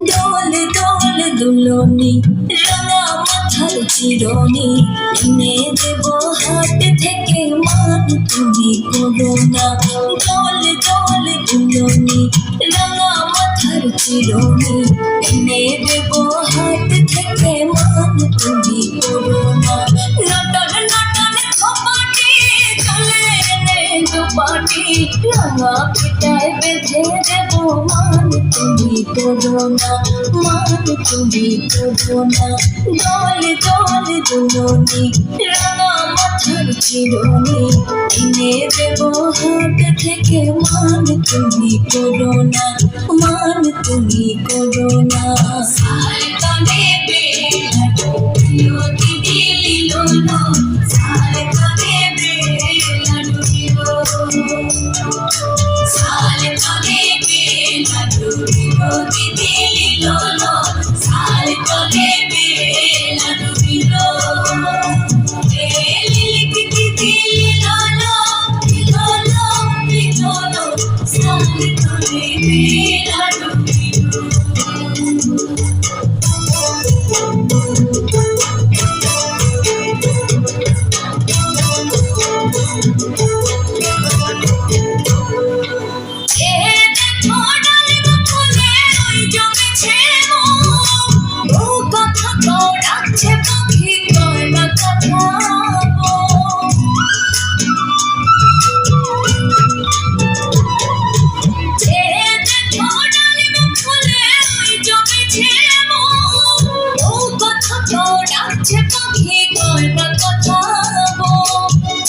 দোল দোল দুলনি রাঙা মাথার চিরনি এনে দেব হাট থেকে মান তুমি করো না। দোল দোল দুলনি রাঙা মাথার চিরনি এনে দেব হাট থেকে মান তুমি করো না। নটন নটন খপাটি চলে এনে দুপাটি রাঙা পিটায় বেঁধে দেব মান তুমি করো না। মান তুমি করো না। দোল দোল দুলনি রাঙা মাথার চিরনি এনে দেব হাট থেকে মান তুমি করো না। মান তুমি করো না।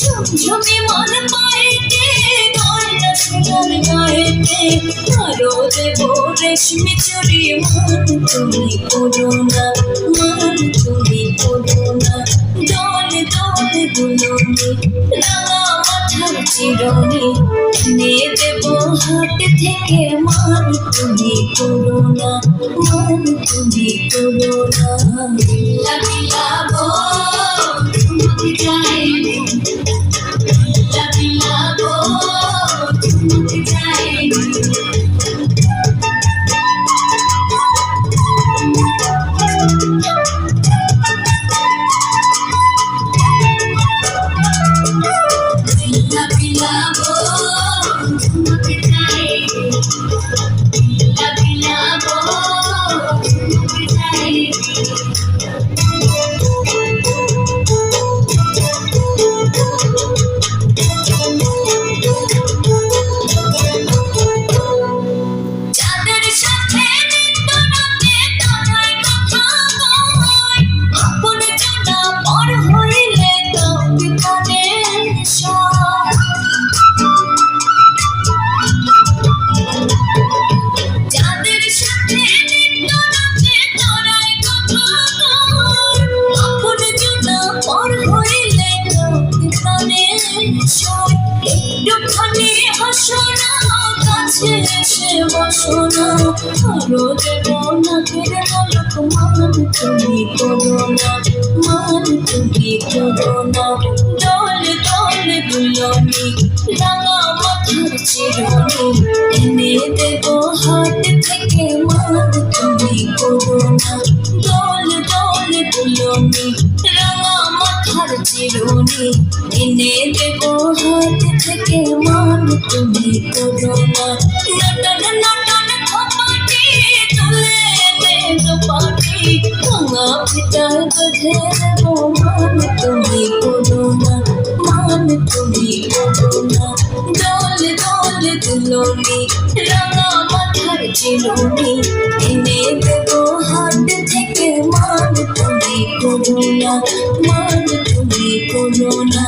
ঝুমঝুমি মন পাইতে গয়না সোনার গায়েতে আরো দেব রেশমি চুড়ি মান তুমি করো না। মান তুমি করো না। দোল দোল দুলনি রাঙা মাথার চিরনি এনে দেব হাট থেকে মান তুমি করো না। মান তুমি করো না। বিলাবো তুমি যাইবে বিলাবো তুমি যাইবে একটুখানি হাসো না কাছে এসে বসো না আরো দেব নাকের নলক মান তুমি করো না। মান তুমি করো না। দোল দোল দুলনি রাঙা মাথার চিরনি এনে দেব হাট থেকে মান তুমি করো না। দোল দোল দুলনি রাঙা মাথার চিরনি এনে দেব হাট থেকে মান তুমি করো না। নটন নটন খপাটি তুলে এনে দুপাটি ভাঙা পিটায় বেঁধে দেব মান তুমি করো না। মান তুমি করো না। দোল দোল দুলনি রাঙা মাথার চিরনি এনে দেব হাট থেকে মান তুমি করো না। মান তুমি করো না।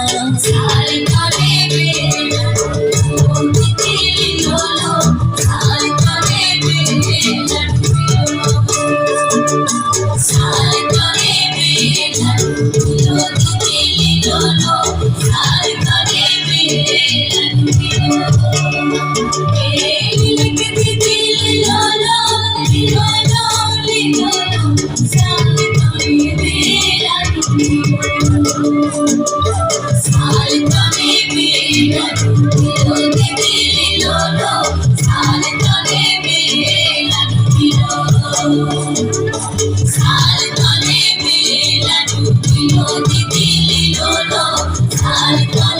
Sal